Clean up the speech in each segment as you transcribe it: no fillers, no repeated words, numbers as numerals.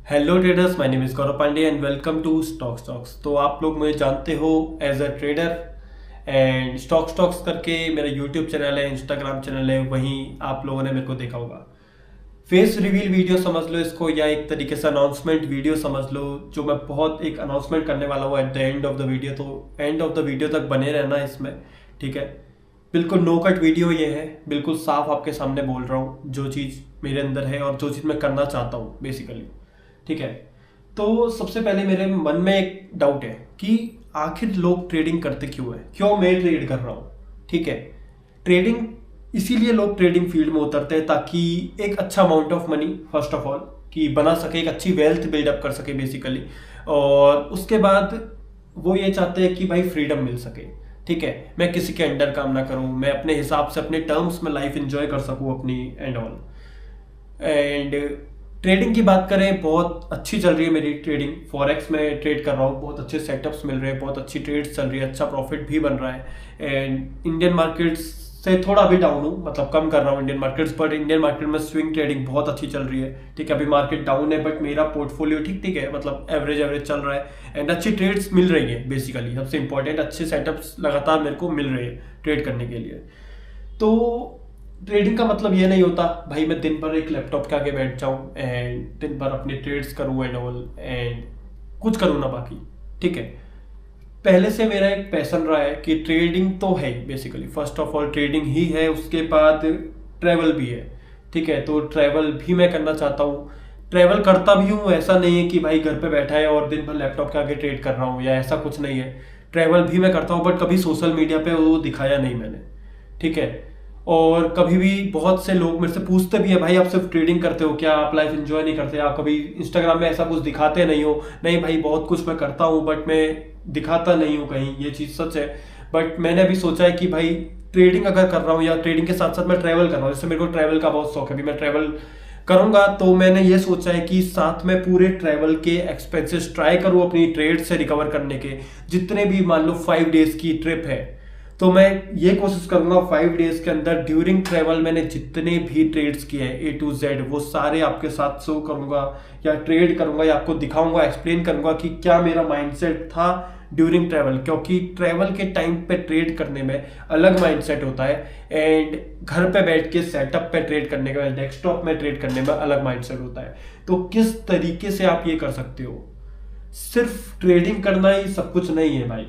Hello traders, my name is Gaurav Pandey and welcome to stock stocks. तो आप लोग मुझे जानते हो as a trader and stock stocks करके मेरा यूट्यूब चैनल है, इंस्टाग्राम चैनल है, वहीं आप लोगों ने मेरे को देखा होगा। फेस रिवील वीडियो समझ लो इसको, या एक तरीके से अनाउंसमेंट वीडियो समझ लो, जो मैं बहुत एक अनाउंसमेंट करने वाला हूँ at the end of the video. तो एंड ऑफ द वीडियो तक बने रहना इसमें, ठीक है। बिल्कुल नो कट वीडियो ये है, बिल्कुल साफ आपके सामने बोल रहा हूँ जो चीज़ मेरे अंदर है और जो चीज़ मैं करना चाहता हूँ बेसिकली, ठीक है। तो सबसे पहले मेरे मन में एक डाउट है कि आखिर लोग ट्रेडिंग करते क्यों है, क्यों मैं ट्रेड कर रहा हूँ, ठीक है। ट्रेडिंग इसीलिए लोग ट्रेडिंग फील्ड में उतरते हैं ताकि एक अच्छा amount of money first of all कि बना सके, एक अच्छी वेल्थ बिल्डअप कर सके बेसिकली। और उसके बाद वो ये चाहते हैं कि भाई फ्रीडम मिल सके, ठीक है। मैं किसी के अंडर काम ना करूँ, मैं अपने हिसाब से अपने टर्म्स में लाइफ एंजॉय कर सकूँ अपनी एंड ऑल। एंड ट्रेडिंग की बात करें, बहुत अच्छी चल रही है मेरी ट्रेडिंग। फॉरेक्स में ट्रेड कर रहा हूँ, बहुत अच्छे सेटअप्स मिल रहे हैं, बहुत अच्छी ट्रेड्स चल रही है, अच्छा प्रॉफिट भी बन रहा है। एंड इंडियन मार्केट्स से थोड़ा भी डाउन हूँ, मतलब कम कर रहा हूँ Indian markets, but Indian market में स्विंग ट्रेडिंग बहुत अच्छी चल रही है, ठीक है। अभी मार्केट डाउन है बट मेरा पोर्टफोलियो ठीक ठीक है, मतलब एवरेज एवरेज चल रहा है एंड अच्छी ट्रेड्स मिल रही है। बेसिकली सबसे इंपॉर्टेंट अच्छे सेटअप्स लगातार मेरे को मिल रहे हैं ट्रेड करने के लिए। तो ट्रेडिंग का मतलब ये नहीं होता भाई मैं दिन भर एक लैपटॉप के आगे बैठ जाऊं एंड दिन भर अपने ट्रेड्स करूं एंड ऑल एंड कुछ करूं ना बाकी, ठीक है। पहले से मेरा एक पैशन रहा है कि ट्रेडिंग तो है basically, first of all trading ही है, उसके बाद ट्रैवल भी है, ठीक है। तो ट्रैवल भी मैं करना चाहता हूँ, ट्रैवल करता भी हूँ। ऐसा नहीं है कि भाई घर पे बैठा है और दिन भर लैपटॉप के आगे ट्रेड कर रहा हूँ, या ऐसा कुछ नहीं है। ट्रैवल भी मैं करता हूँ बट कभी सोशल मीडिया पे वो दिखाया नहीं मैंने, ठीक है। और कभी भी बहुत से लोग मेरे से पूछते भी है, भाई आप सिर्फ ट्रेडिंग करते हो क्या, आप लाइफ एंजॉय नहीं करते, आप कभी इंस्टाग्राम में ऐसा कुछ दिखाते नहीं हो। नहीं भाई, बहुत कुछ मैं करता हूँ बट मैं दिखाता नहीं हूँ कहीं, ये चीज़ सच है। बट मैंने अभी सोचा है कि भाई ट्रेडिंग अगर कर रहा हूँ या ट्रेडिंग के साथ साथ मैं ट्रैवल कर रहा हूँ, जैसे मेरे को ट्रैवल का बहुत शौक है, अभी मैं ट्रैवल करूंगा तो मैंने ये सोचा है कि साथ में पूरे ट्रैवल के एक्सपेंसेस ट्राई करूं अपनी ट्रेड से रिकवर करने के। जितने भी मान लो 5 डेज की ट्रिप है तो मैं ये कोशिश करूंगा 5 डेज के अंदर ड्यूरिंग ट्रैवल मैंने जितने भी ट्रेड्स किए हैं A to Z वो सारे आपके साथ शो करूंगा, या ट्रेड करूंगा, या आपको दिखाऊंगा, एक्सप्लेन करूंगा कि क्या मेरा माइंडसेट था ड्यूरिंग ट्रैवल। क्योंकि ट्रैवल के टाइम पे ट्रेड करने में अलग माइंडसेट होता है एंड घर पे बैठ के सेटअप पे ट्रेड करने का, डेस्कटॉप में ट्रेड करने में अलग माइंडसेट होता है। तो किस तरीके से आप ये कर सकते हो, सिर्फ ट्रेडिंग करना ही सब कुछ नहीं है भाई।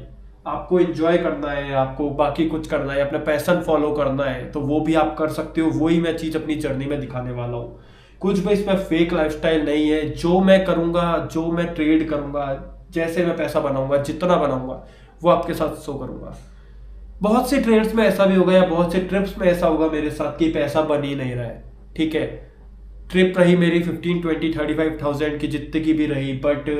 आपको एंजॉय करना है, आपको बाकी कुछ करना है, अपना पैशन फॉलो करना है, तो वो भी आप कर सकते हो। वही मैं चीज अपनी जर्नी में दिखाने वाला हूँ। कुछ भी इसमें फेक लाइफस्टाइल नहीं है। जो मैं करूंगा, जो मैं ट्रेड करूंगा, जैसे मैं पैसा बनाऊंगा, जितना बनाऊंगा वो आपके साथ शो करूंगा। बहुत से ट्रेड्स में ऐसा भी होगा या बहुत से ट्रिप्स में ऐसा होगा मेरे साथ कि पैसा बन ही नहीं रहा है, ठीक है। ट्रिप रही मेरी 15, 20, 35,000 की, जितनी की भी रही, बट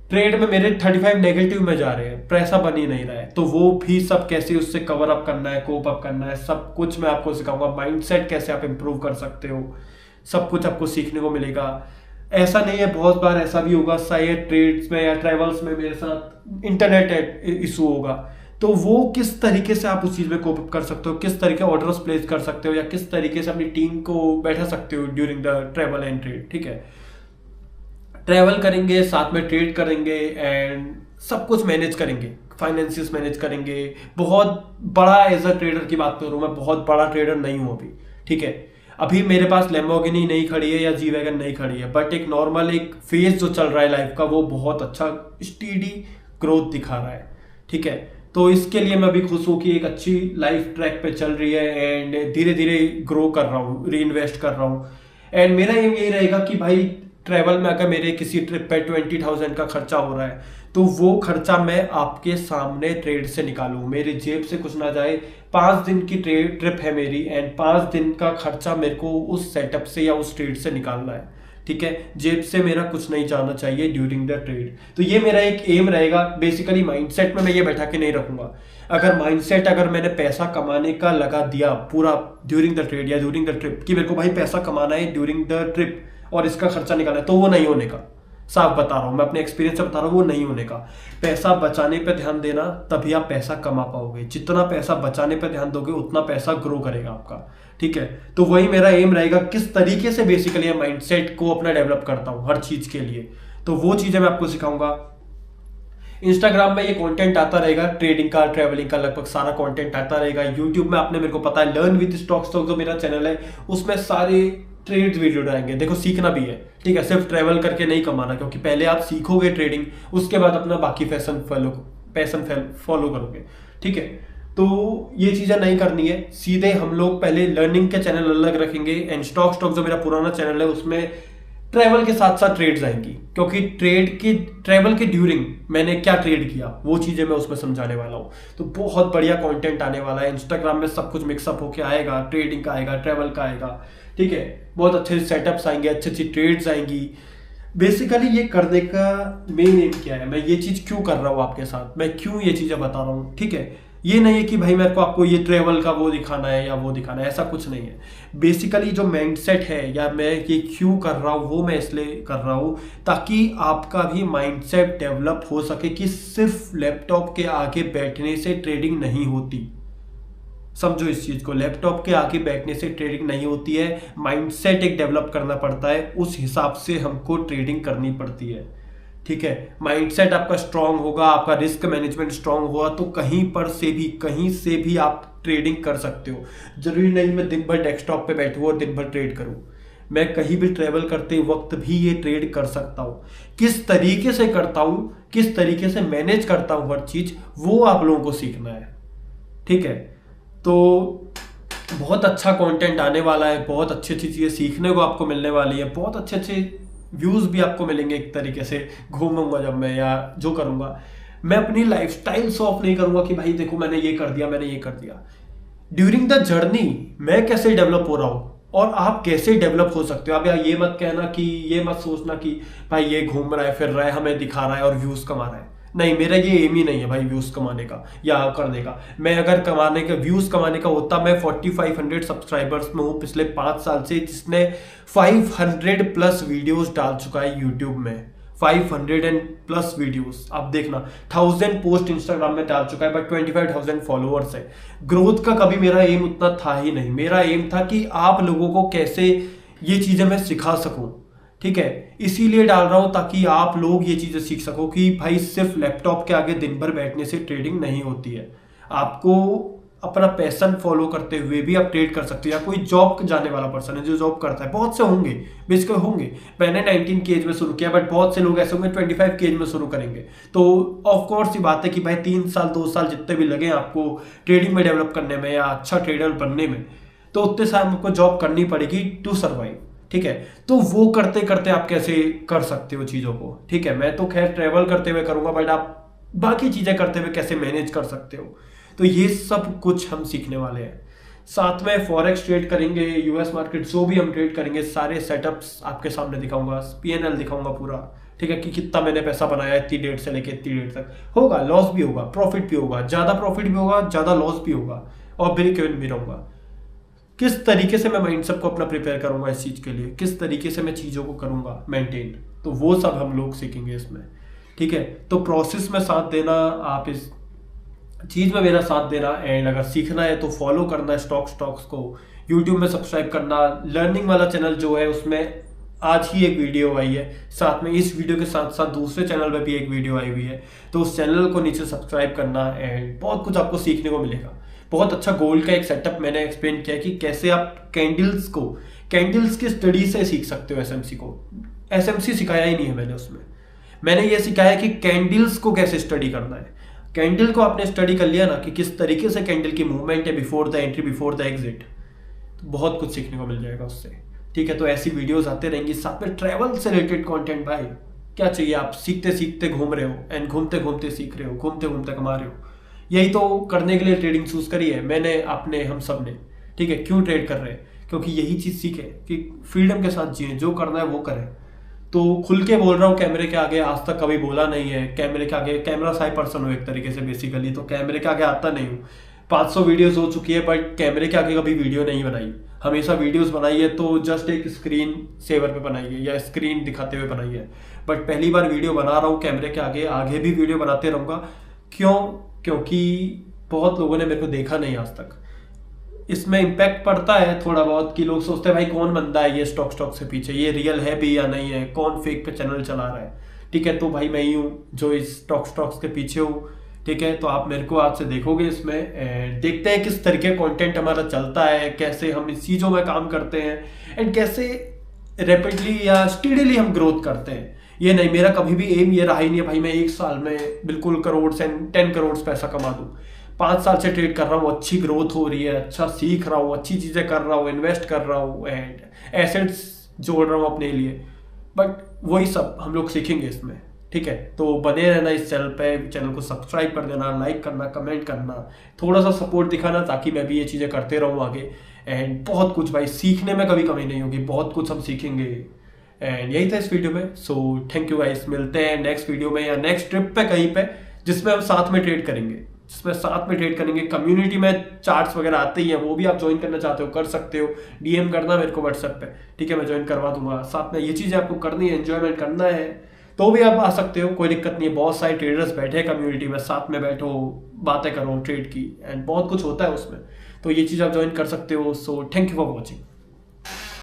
ट्रेड में मेरे 35 नेगेटिव में जा रहे हैं, पैसा बन ही नहीं रहा है। तो वो भी सब कैसे उससे कवर अप करना है, कोप अप करना है, सब कुछ मैं आपको सिखाऊंगा। माइंडसेट कैसे आप इंप्रूव कर सकते हो, सब कुछ आपको सीखने को मिलेगा। ऐसा नहीं है, बहुत बार ऐसा भी होगा शायद ट्रेड्स में या ट्रैवल्स में मेरे साथ इंटरनेट इशू होगा, तो वो किस तरीके से आप उस चीज में कोप अप कर सकते हो, किस तरीके ऑर्डर्स प्लेस कर सकते हो, या किस तरीके से अपनी टीम को बैठा सकते हो during the travel and trade, ठीक है। ट्रैवल करेंगे, साथ में ट्रेड करेंगे एंड सब कुछ मैनेज करेंगे, फाइनेंसिस मैनेज करेंगे। बहुत बड़ा एज अ ट्रेडर की बात करूं, मैं बहुत बड़ा ट्रेडर नहीं हूं अभी, ठीक है। अभी मेरे पास लैम्बोर्गिनी नहीं खड़ी है या जी वैगन नहीं खड़ी है, बट एक नॉर्मल एक फेज जो चल रहा है लाइफ का वो बहुत अच्छा स्टीडी ग्रोथ दिखा रहा है, ठीक है। तो इसके लिए मैं भी खुश हूं कि एक अच्छी लाइफ ट्रैक पे चल रही है एंड धीरे धीरे ग्रो कर रहा हूँ, री इन्वेस्ट कर रहा हूँ। एंड मेरा एम यही रहेगा कि भाई ट्रैवल में अगर मेरे किसी ट्रिप पे 20,000 का खर्चा हो रहा है तो वो खर्चा मैं आपके सामने ट्रेड से निकालूं, मेरी जेब से कुछ ना जाए। 5 दिन की ट्रिप है मेरी एंड 5 दिन का खर्चा मेरे को उस सेटअप से या उस ट्रेड से निकालना है, ठीक है। जेब से मेरा कुछ नहीं जाना चाहिए ड्यूरिंग द ट्रेड। तो ये मेरा एक एम रहेगा। बेसिकली माइंडसेट में मैं ये बैठा के नहीं रखूंगा। अगर माइंडसेट अगर मैंने पैसा कमाने का लगा दिया पूरा ड्यूरिंग द ट्रेड या ड्यूरिंग द ट्रिप कि मेरे को भाई पैसा कमाना है ड्यूरिंग द ट्रिप और इसका खर्चा निकालना है, तो वो नहीं होने का। साफ बता रहा हूँ, मैं अपने एक्सपीरियंस से बता रहा हूँ, वो नहीं होने का। पैसा बचाने पे ध्यान देना, तभी आप पैसा कमा पाओगे। जितना पैसा बचाने पे ध्यान दोगे उतना पैसा ग्रो करेगा आपका, ठीक है। तो वही मेरा एम रहेगा, किस तरीके से बेसिकली माइंडसेट को अपना डेवलप करता हूँ हर चीज के लिए, तो वो चीजें मैं आपको सिखाऊंगा। इंस्टाग्राम में ये कंटेंट आता रहेगा, ट्रेडिंग का, ट्रैवलिंग का, लगभग सारा कंटेंट आता रहेगा। यूट्यूब में आपने, मेरे को पता है, लर्न विद स्टॉक्स जो मेरा चैनल है, उसमें सारे ट्रेड्स वीडियो डालेंगे। देखो सीखना भी है, ठीक है, सिर्फ ट्रैवल करके नहीं कमाना, क्योंकि पहले आप सीखोगे ट्रेडिंग, उसके बाद अपना बाकी पैशन फॉलो करोगे, ठीक है। तो ये चीजें नहीं करनी है, सीधे हम लोग पहले लर्निंग के चैनल अलग रखेंगे, एंड स्टॉक जो मेरा पुराना चैनल है उसमें ट्रैवल के साथ साथ ट्रेड्स आएंगी, क्योंकि ट्रैवल के ड्यूरिंग मैंने क्या ट्रेड किया वो चीजें मैं उसमें समझाने वाला हूँ। तो बहुत बढ़िया कंटेंट आने वाला है। इंस्टाग्राम में सब कुछ मिक्सअप होके आएगा, ट्रेडिंग का आएगा, ट्रैवल का आएगा, ठीक है। बहुत अच्छे सेटअप्स आएंगे, अच्छी अच्छी ट्रेड्स आएंगी। बेसिकली ये करने का मेन एम क्या है, मैं ये चीज क्यों कर रहा हूँ आपके साथ, मैं क्यों ये चीजें बता रहा हूँ, ठीक है। ये नहीं है कि भाई मेरे को आपको ये ट्रेवल का वो दिखाना है या वो दिखाना है, ऐसा कुछ नहीं है। बेसिकली जो माइंडसेट है, या मैं ये क्यों कर रहा हूँ, वो मैं इसलिए कर रहा हूँ ताकि आपका भी माइंडसेट डेवलप हो सके कि सिर्फ लैपटॉप के आगे बैठने से ट्रेडिंग नहीं होती। समझो इस चीज को, लैपटॉप के आगे बैठने से ट्रेडिंग नहीं होती है, माइंडसेट एक डेवलप करना पड़ता है, उस हिसाब से हमको ट्रेडिंग करनी पड़ती है, ठीक है। माइंडसेट आपका स्ट्रांग होगा, आपका रिस्क मैनेजमेंट स्ट्रांग होगा, तो कहीं से भी आप ट्रेडिंग कर सकते हो। जरूरी नहीं मैं दिन भर डेस्कटॉप पे बैठूं और दिन भर ट्रेड करूं, मैं कहीं भी ट्रेवल करते वक्त भी ये ट्रेड कर सकता हूं। किस तरीके से करता हूं, किस तरीके से मैनेज करता हूं हर चीज, वो आप लोगों को सीखना है, ठीक है। तो बहुत अच्छा कंटेंट आने वाला है, बहुत अच्छी अच्छी चीजें सीखने को आपको मिलने वाली है, बहुत अच्छे अच्छे व्यूज भी आपको मिलेंगे। एक तरीके से घूमूंगा जब मैं, या जो करूंगा, मैं अपनी लाइफस्टाइल शो ऑफ नहीं करूंगा कि भाई देखो मैंने ये कर दिया, मैंने ये कर दिया। ड्यूरिंग द जर्नी मैं कैसे डेवलप हो रहा हूं और आप कैसे डेवलप हो सकते हो। आप यार ये मत कहना कि, ये मत सोचना कि भाई ये घूम रहा है, फिर रहा है, हमें दिखा रहा है और व्यूज कमा रहा है। नहीं, मेरा ये एम ही नहीं है भाई व्यूज कमाने का या करने का। मैं अगर व्यूज कमाने का होता, मैं 4500 सब्सक्राइबर्स में हूँ पिछले 5 साल से, जिसने 500 प्लस वीडियोस डाल चुका है यूट्यूब में, 500 प्लस वीडियोस। आप देखना, 1000 पोस्ट इंस्टाग्राम में डाल चुका है, बट 25,000 फॉलोअर्स है। ग्रोथ का कभी मेरा एम उतना था ही नहीं। मेरा एम था कि आप लोगों को कैसे ये चीजें मैं सिखा सकूं, ठीक है। इसीलिए डाल रहा हूं ताकि आप लोग ये चीजें सीख सको कि भाई सिर्फ लैपटॉप के आगे दिन भर बैठने से ट्रेडिंग नहीं होती है। आपको अपना पैशन फॉलो करते हुए भी आप ट्रेड कर सकते हो। या कोई जॉब जाने वाला पर्सन है जो जॉब करता है, बहुत से होंगे, बेसिकली होंगे। मैंने 19 की एज में शुरू किया, बट बहुत से लोग ऐसे होंगे 25 की एज में शुरू करेंगे। तो ऑफकोर्स ये बात है कि भाई 3 साल 2 साल जितने भी लगे आपको ट्रेडिंग में डेवलप करने में या अच्छा ट्रेडर बनने में, तो उतने साल आपको जॉब करनी पड़ेगी टू सर्वाइव, ठीक है। तो वो करते करते आप कैसे कर सकते हो चीजों को, ठीक है। मैं तो खैर ट्रेवल करते हुए करूंगा, बट आप बाकी चीजें करते हुए कैसे मैनेज कर सकते हो, तो ये सब कुछ हम सीखने वाले हैं। साथ में फॉरेक्स ट्रेड करेंगे, यूएस मार्केट जो भी हम ट्रेड करेंगे, सारे सेटअप्स आपके सामने दिखाऊंगा, पीएनएल दिखाऊंगा पूरा, ठीक है, कि कितना मैंने पैसा बनाया इतनी डेट से लेके इतनी डेट तक। होगा लॉस भी होगा, प्रॉफिट भी होगा, ज्यादा प्रॉफिट भी होगा, ज्यादा लॉस भी होगा, और ब्रेक इवन भी रहूंगा। किस तरीके से मैं माइंडसेट को अपना प्रिपेयर करूंगा इस चीज के लिए, किस तरीके से मैं चीजों को करूंगा मेंटेन, तो वो सब हम लोग सीखेंगे इसमें, ठीक है। तो प्रोसेस में साथ देना, आप इस चीज में मेरा साथ देना, एंड अगर सीखना है तो फॉलो करना है स्टॉक्स को, यूट्यूब में सब्सक्राइब करना। लर्निंग वाला चैनल जो है उसमें आज ही एक वीडियो आई है, साथ में इस वीडियो के साथ साथ दूसरे चैनल में भी एक वीडियो आई हुई है, तो उस चैनल को नीचे सब्सक्राइब करना, एंड बहुत कुछ आपको सीखने को मिलेगा। बहुत अच्छा गोल्ड का एक सेटअप मैंने एक्सप्लेन किया कि कैसे आप कैंडल्स की स्टडी से सीख सकते हो। एसएमसी सिखाया ही नहीं है मैंने उसमें, मैंने ये सिखाया कि कैंडल्स को कैसे स्टडी करना है। कैंडल को आपने स्टडी कर लिया ना कि किस तरीके से कैंडल की मूवमेंट है before the entry, before the exit, तो बहुत कुछ सीखने को मिल जाएगा उससे, ठीक है। तो ऐसी वीडियोस आते रहेंगी, साथ में ट्रैवल से रिलेटेड कंटेंट। भाई क्या चाहिए, आप सीखते सीखते घूम रहे हो, एंड घूमते घूमते सीख रहे हो, घूमते घूमते कमा रहे हो। यही तो करने के लिए ट्रेडिंग चूज करी है मैंने, आपने, हम सब ने, ठीक है। क्यों ट्रेड कर रहे हैं, क्योंकि यही चीज सीखे कि फ्रीडम के साथ जिए, जो करना है वो करें। तो खुल के बोल रहा हूँ, कैमरे के आगे आज तक कभी बोला नहीं है। कैमरे के आगे, कैमरा साई पर्सन हूँ एक तरीके से बेसिकली, तो कैमरे के आगे आता नहीं हूँ। 500 वीडियोस हो चुकी है, बट कैमरे के आगे कभी वीडियो नहीं बनाई। हमेशा वीडियोस बनाई है तो जस्ट एक स्क्रीन सेवर पे बनाई है या स्क्रीन दिखाते हुए बनाई है, बट पहली बार वीडियो बना रहा हूँ कैमरे के आगे, आगे भी वीडियो बनाते रहूँगा। क्यों? क्योंकि बहुत लोगों ने मेरे को देखा नहीं आज तक। इसमें इम्पैक्ट पड़ता है थोड़ा बहुत कि लोग सोचते हैं भाई कौन बंदा है ये स्टॉक से पीछे, ये रियल है भी या नहीं है, कौन फेक पे चैनल चला रहा है। ठीक है, तो भाई मैं ही हूँ जो इस स्टॉक्स के पीछे हूँ। ठीक है, तो आप मेरे को आज से देखोगे इसमें, देखते हैं किस तरीके कंटेंट हमारा चलता है, कैसे हम इस चीज़ों में काम करते हैं एंड कैसे रैपिडली या स्पीडली हम ग्रोथ करते हैं। ये नहीं, मेरा कभी भी एम ये रहा ही नहीं है भाई मैं 1 साल में बिल्कुल करोड़ से 10 करोड़ पैसा कमा दूँ। 5 साल से ट्रेड कर रहा हूँ, अच्छी ग्रोथ हो रही है, अच्छा सीख रहा हूँ, अच्छी चीज़ें कर रहा हूँ, इन्वेस्ट कर रहा हूँ एंड एसेट्स जोड़ रहा हूँ अपने लिए। बट वही सब हम लोग सीखेंगे इसमें। ठीक है, तो बने रहना इस चैनल पे, चैनल को सब्सक्राइब कर देना, लाइक करना, कमेंट करना, थोड़ा सा सपोर्ट दिखाना ताकि मैं भी ये चीज़ें करते रहूँ आगे। एंड बहुत कुछ भाई सीखने में कभी कमी नहीं होगी, बहुत कुछ हम सीखेंगे। एंड यही था इस वीडियो में। सो थैंक यू गाइस, मिलते हैं नेक्स्ट वीडियो में या नेक्स्ट ट्रिप पे कहीं पे जिसमें हम साथ में ट्रेड करेंगे, कम्युनिटी में चार्ट्स वगैरह आते ही हैं, वो भी आप ज्वाइन करना चाहते हो कर सकते हो, डीएम करना मेरे को व्हाट्सएप पे। ठीक है, मैं ज्वाइन करवा दूंगा। साथ में ये चीज़ें आपको करनी है, एंजॉयमेंट करना है तो भी आप आ सकते हो, कोई दिक्कत नहीं है। बहुत सारे ट्रेडर्स बैठे हैं कम्युनिटी में, साथ में बैठो, बातें करो ट्रेड की एंड बहुत कुछ होता है उसमें, तो ये चीज़ आप ज्वाइन कर सकते हो। So thank you for watching.